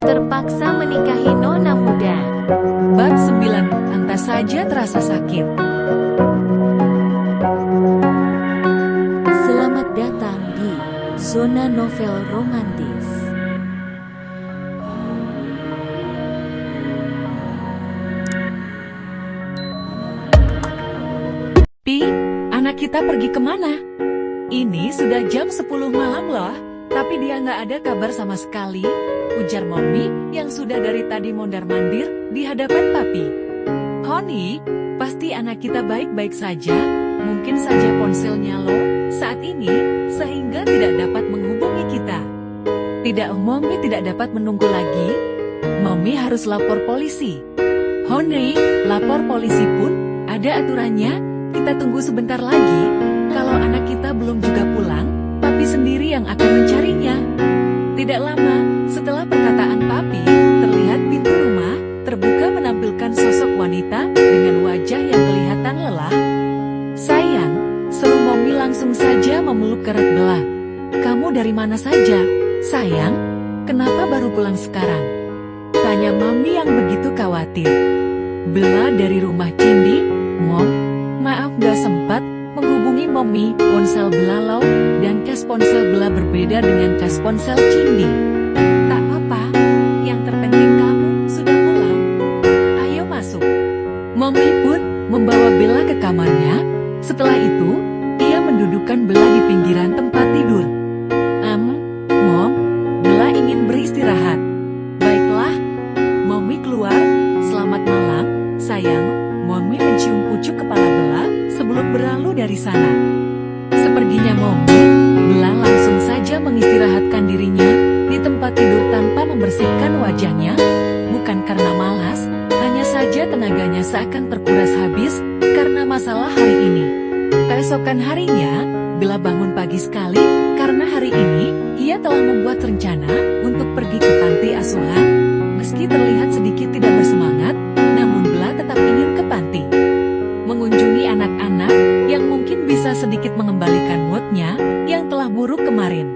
terpaksa menikahi nona muda. Bab 9. Entah saja terasa sakit. Selamat datang di Zona Novel Romantis. Pi, anak kita pergi kemana? Ini sudah jam 10 malam loh, tapi dia nggak ada kabar sama sekali, ujar Mommy yang sudah dari tadi mondar-mandir di hadapan Papi. Honey, pasti anak kita baik-baik saja, mungkin saja ponselnya loh saat ini, sehingga tidak dapat menghubungi kita. Tidak, Mommy tidak dapat menunggu lagi, Mommy harus lapor polisi. Honey, lapor polisi pun ada aturannya, kita tunggu sebentar lagi, kalau anak kita belum juga pulang, Papi sendiri yang akan mencarinya. Tidak lama, setelah perkataan Papi, terlihat pintu rumah terbuka menampilkan sosok wanita dengan wajah yang kelihatan lelah. Sayang, seru Mommy langsung saja memeluk erat Bella. Kamu dari mana saja, sayang? Kenapa baru pulang sekarang? Tanya Mami yang begitu khawatir. Bella dari rumah Cindy, Mom. Maaf gak sempat menghubungi Mommy, ponsel Bella low, dan kas ponsel Bella berbeda dengan kas ponsel Cindy. Tak apa, yang terpenting kamu sudah pulang. Ayo masuk. Mommy pun membawa Bella ke kamarnya. Setelah itu, ia mendudukkan Bella di pinggiran tempat tidur. Mom, Bella ingin beristirahat. Baiklah, Mommy keluar. Selamat malam, sayang. Mommy mencium pucuk kepala Bella sebelum berlalu dari sana. Seperginya Mommy, Bella langsung saja mengistirahatkan dirinya di tempat tidur tanpa membersihkan wajahnya, bukan karena malas, hanya saja tenaganya seakan terkuras habis karena masalah hari ini. Keesokan harinya, Bella bangun pagi sekali karena hari ini ia telah membuat rencana untuk pergi ke panti asuhan. Meski terlihat sedikit tidak bersemangat, namun Bella tetap ingin ke panti. Mengunjungi anak-anak yang mungkin bisa sedikit mengembalikan moodnya yang telah buruk kemarin.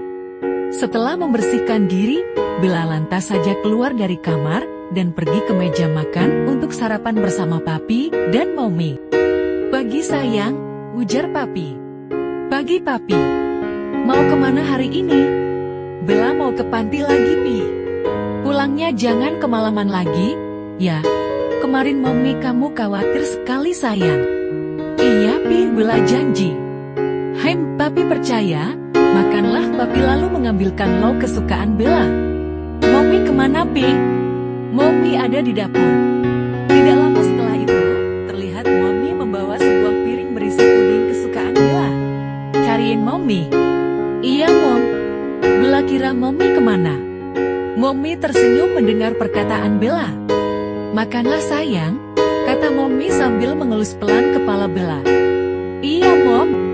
Setelah membersihkan diri, Bella lantas saja keluar dari kamar dan pergi ke meja makan untuk sarapan bersama Papi dan Mommy. Pagi sayang, ujar Papi. Pagi Papi. Mau kemana hari ini? Bella mau ke panti lagi Pi. Pulangnya jangan kemalaman lagi, ya. Kemarin Mommy kamu khawatir sekali sayang. Iya Pi, Bella janji. Papi percaya, makanlah. Papi lalu mengambilkan lauk kesukaan Bella. Mommy kemana Pi? Mommy ada di dapur. Tidak lama setelah itu, terlihat Mommy membawa sebuah piring berisi puding kesukaan Bella. Cariin Mommy. Iya Mom. Bella kira Mommy kemana? Mommy tersenyum mendengar perkataan Bella. Makanlah sayang, kata Mommy sambil mengelus pelan kepala Bella. Iya Mom.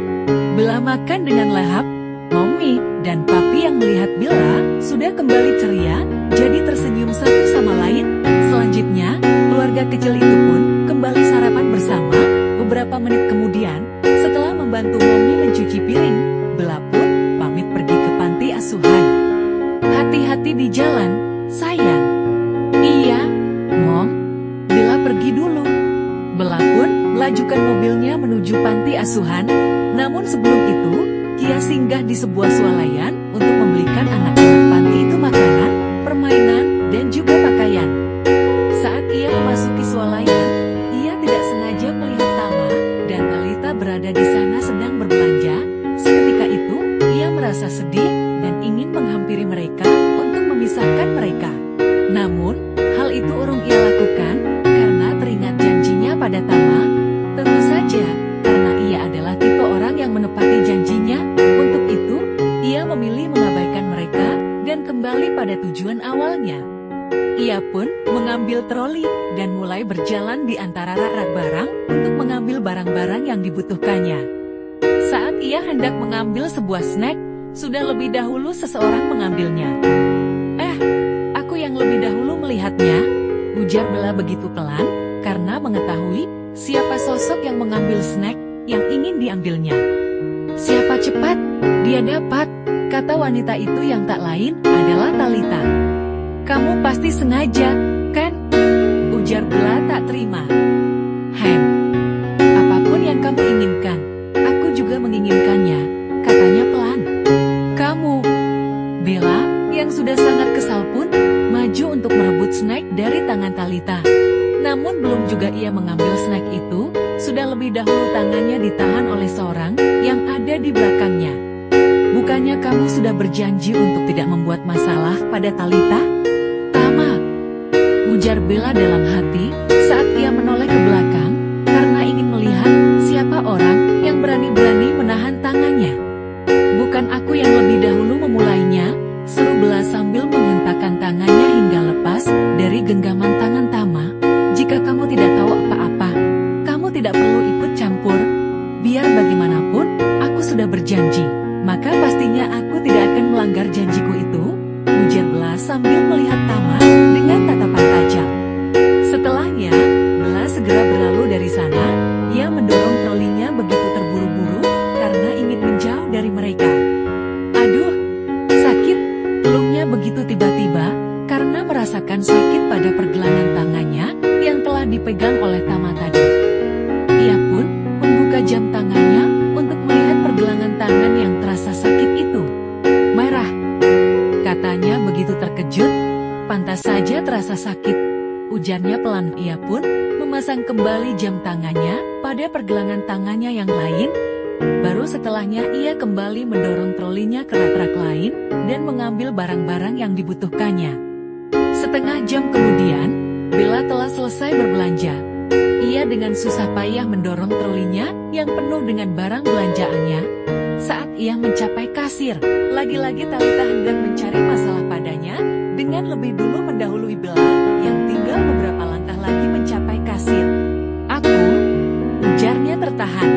Bella makan dengan lahap. Mommy dan Papi yang melihat Bella sudah kembali ceria, jadi tersenyum satu sama lain. Selanjutnya, keluarga kecil itu pun kembali sarapan bersama. Beberapa menit kemudian, setelah membantu Mommy mencuci piring, Bella pun pamit pergi ke panti asuhan. Hati-hati di jalan, sayang. Iya, Mom. Bella pergi dulu. Bella pun melajukan mobilnya menuju panti asuhan. Namun sebelum itu, ia singgah di sebuah swalayan untuk membelikan anak-anak panti itu makanan, permainan, dan juga pakaian. Saat ia memasuki swalayan, ia tidak sengaja melihat Tama dan Talita berada di sana sedang berbelanja. Seketika itu, ia merasa sedih dan ingin menghampiri mereka untuk memisahkan mereka. Namun, hal itu urung ia lakukan karena teringat janjinya pada Tama. Tentu saja, karena ia adalah tipe orang yang menepati janjinya. Untuk itu, ia memilih mengabaikan mereka dan kembali pada tujuan awalnya. Ia pun mengambil troli dan mulai berjalan di antara rak-rak barang untuk mengambil barang-barang yang dibutuhkannya. Saat ia hendak mengambil sebuah snack, sudah lebih dahulu seseorang mengambilnya. Aku yang lebih dahulu melihatnya, ujar Bella begitu pelan, karena mengetahui siapa sosok yang mengambil snack yang ingin diambilnya. Siapa cepat, dia dapat, kata wanita itu yang tak lain adalah Talita. Kamu pasti sengaja, kan? Ujar Bella tak terima. Apapun yang kamu inginkan, aku juga menginginkannya, katanya pelan. Kamu, Bella, yang sudah sangat kesal pun, maju untuk merebut snack dari tangan Talita. Namun belum juga ia mengambil snack itu, sudah lebih dahulu tangannya ditahan oleh seorang yang ada di belakangnya. Bukannya kamu sudah berjanji untuk tidak membuat masalah pada Talita? Tama, ujar Bella dalam hati saat ia menoleh ke belakang karena ingin melihat siapa orang yang berani-berani menahan tangannya. Bukan aku yang lebih dahulu memulainya, seru Bella sambil menghentakkan tangannya hingga lepas dari genggaman tangan Tama. Jika kamu tidak tahu apa-apa, kamu tidak perlu ikut campur. Biar bagaimanapun, aku sudah berjanji, maka pastinya aku tidak akan melanggar janjiku itu, ujar Bella sambil melihat Tama dengan tatapan tajam. Setelahnya, Bella segera berlalu dari sana. Ia mendorong trolinya begitu terburu-buru karena ingin menjauh dari mereka. Aduh, sakit, keluhnya begitu tiba-tiba karena merasakan sakit pada pergelangan tangannya yang telah dipegang oleh Tama tadi. Ia pun membuka jam tangannya untuk melihat pergelangan tangan yang terasa sakit itu. Merah, katanya begitu terkejut. Pantas saja terasa sakit, ujarnya pelan. Ia pun memasang kembali jam tangannya pada pergelangan tangannya yang lain. Baru setelahnya ia kembali mendorong trolinya ke rak-rak lain dan mengambil barang-barang yang dibutuhkannya. Setengah jam kemudian, Bella telah selesai berbelanja. Ia dengan susah payah mendorong trolinya yang penuh dengan barang belanjaannya. Saat ia mencapai kasir, lagi-lagi Talita hendak mencari masalah padanya dengan lebih dulu mendahului Bella yang tinggal beberapa langkah lagi mencapai kasir. Aku, ujarnya tertahan.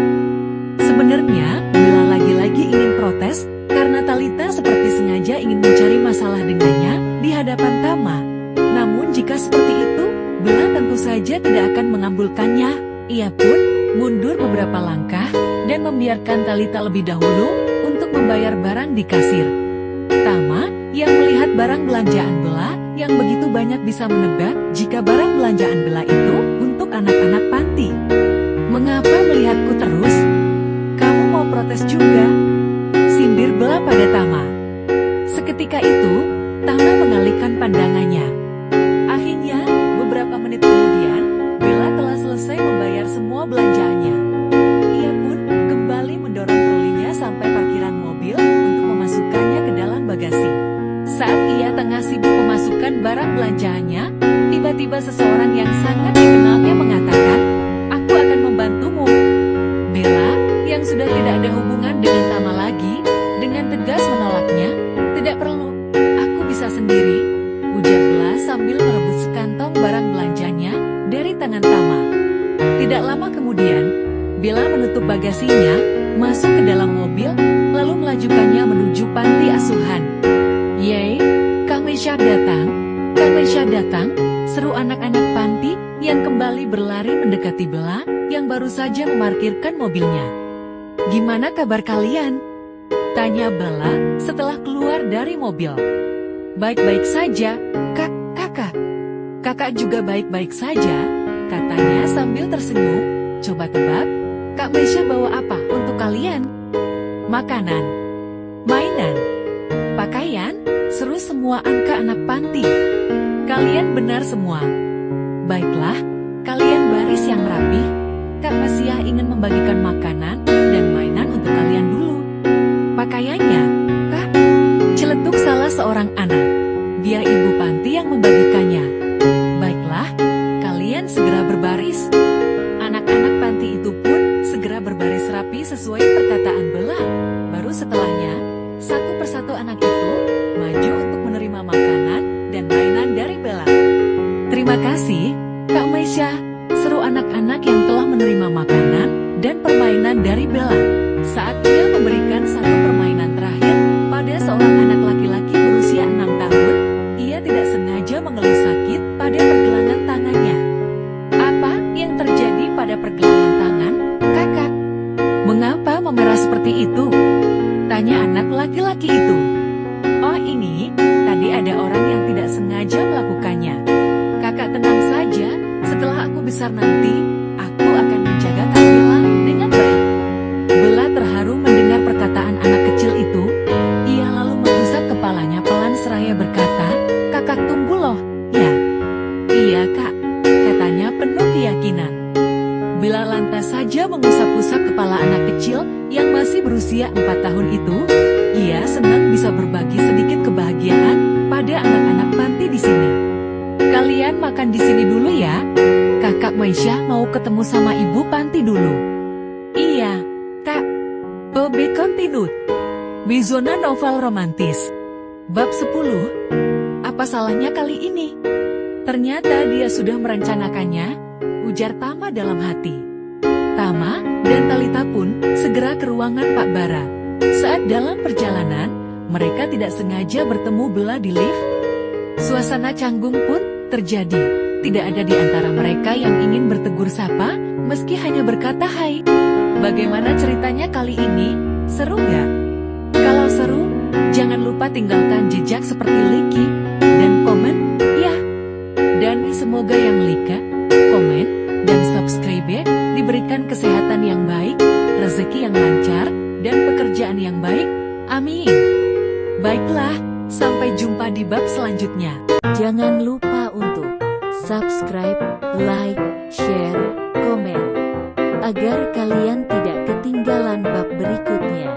Sebenarnya, Bella lagi-lagi ingin protes karena Talita seperti sengaja ingin mencari masalah dengannya di hadapan Tama. Namun jika seperti itu, Bella tentu saja tidak akan mengabulkannya. Ia pun mundur beberapa langkah dan membiarkan Talita lebih dahulu untuk membayar barang di kasir. Tama yang melihat barang belanjaan Bella yang begitu banyak bisa menebak jika barang belanjaan Bella itu untuk anak-anak panti. Mengapa melihatku terus? Kamu mau protes juga? Sindir Bella pada Tama. Seketika itu, Tama mengalihkan pandangannya. Akhirnya, beberapa menit kemudian, Bella telah selesai membayar semua belanjaannya. Ia pun kembali mendorong trolinya sampai parkiran mobil untuk memasukkannya ke dalam bagasi. Saat ia tengah sibuk memasukkan barang belanjaannya, tiba-tiba seseorang yang sangat dikenalnya mengatakan, "Aku akan membantumu." Bella, yang sudah tidak ada hubungan dengan Tama lagi, dengan tegas menolaknya. "Tidak perlu, aku bisa sendiri," ujar Bella sambil merebut sekantong barang belanjanya dari tangan Tama. Tidak lama kemudian, Bella menutup bagasinya, masuk ke dalam mobil, lalu melajukannya menuju panti asuhan. "Yeay, Kang Mesya datang, Kang Mesya datang," seru anak-anak panti yang kembali berlari mendekati Bella yang baru saja memarkirkan mobilnya. "Gimana kabar kalian?" tanya Bella setelah keluar dari mobil. "Baik-baik saja, kakak. Kakak juga baik-baik saja," katanya sambil tersenyum. "Coba tebak, Kak Mesya bawa apa untuk kalian?" "Makanan, mainan, pakaian," seru semua anak panti. "Kalian benar semua. Baiklah, kalian baris yang rapi. Kak Mesya ingin membagikan makanan dan mainan untuk kalian dulu." "Pakaiannya, Kak?" celetuk salah seorang anak. "Biar ibu panti yang membagikannya." "Baiklah, kalian segera berbaris." Anak-anak panti itu pun segera berbaris rapi sesuai perkataan Bella. Baru setelahnya, satu persatu anak itu maju untuk menerima makanan dan mainan dari Bella. "Terima kasih, Kak Mesya," seru anak-anak yang telah menerima makanan dan permainan dari Bella. Saat ia memberikan satu permainan terakhir pada seorang anak laki-laki berusia 6 tahun, ia tidak sengaja mengeluh sakit pada pergelangan tangannya. "Apa yang terjadi pada pergelangan tangan, kakak? Mengapa memerah seperti itu?" tanya anak laki-laki itu. "Oh ini, tadi ada orang yang tidak sengaja besar nanti, aku akan menjaga Kak Bella dengan baik. Bella terharu mendengar perkataan anak kecil itu. Ia lalu mengusap kepalanya pelan seraya berkata, "Kakak tunggu loh, ya." "Iya kak," katanya penuh keyakinan. Bella lantas saja mengusap-usap kepala anak kecil yang masih berusia 4 tahun itu. Ia senang bisa berbagi sedikit kebahagiaan pada anak-anak panti di sini. "Kalian makan di sini dulu ya. Kakak Maisha mau ketemu sama ibu panti dulu." "Iya, kak." To be continued. Bizona novel romantis. Bab 10. Apa salahnya kali ini? Ternyata dia sudah merencanakannya, ujar Tama dalam hati. Tama dan Talita pun segera ke ruangan Pak Bara. Saat dalam perjalanan, mereka tidak sengaja bertemu Bella di lift. Suasana canggung pun terjadi. Tidak ada di antara mereka yang ingin bertegur sapa, meski hanya berkata hai. Bagaimana ceritanya kali ini? Seru nggak? Kalau seru, jangan lupa tinggalkan jejak seperti like dan komen, ya. Dan semoga yang like, komen, dan subscribe diberikan kesehatan yang baik, rezeki yang lancar, dan pekerjaan yang baik. Amin. Baiklah, sampai jumpa di bab selanjutnya. Jangan lupa untuk subscribe, like, share, komen, agar kalian tidak ketinggalan bab berikutnya.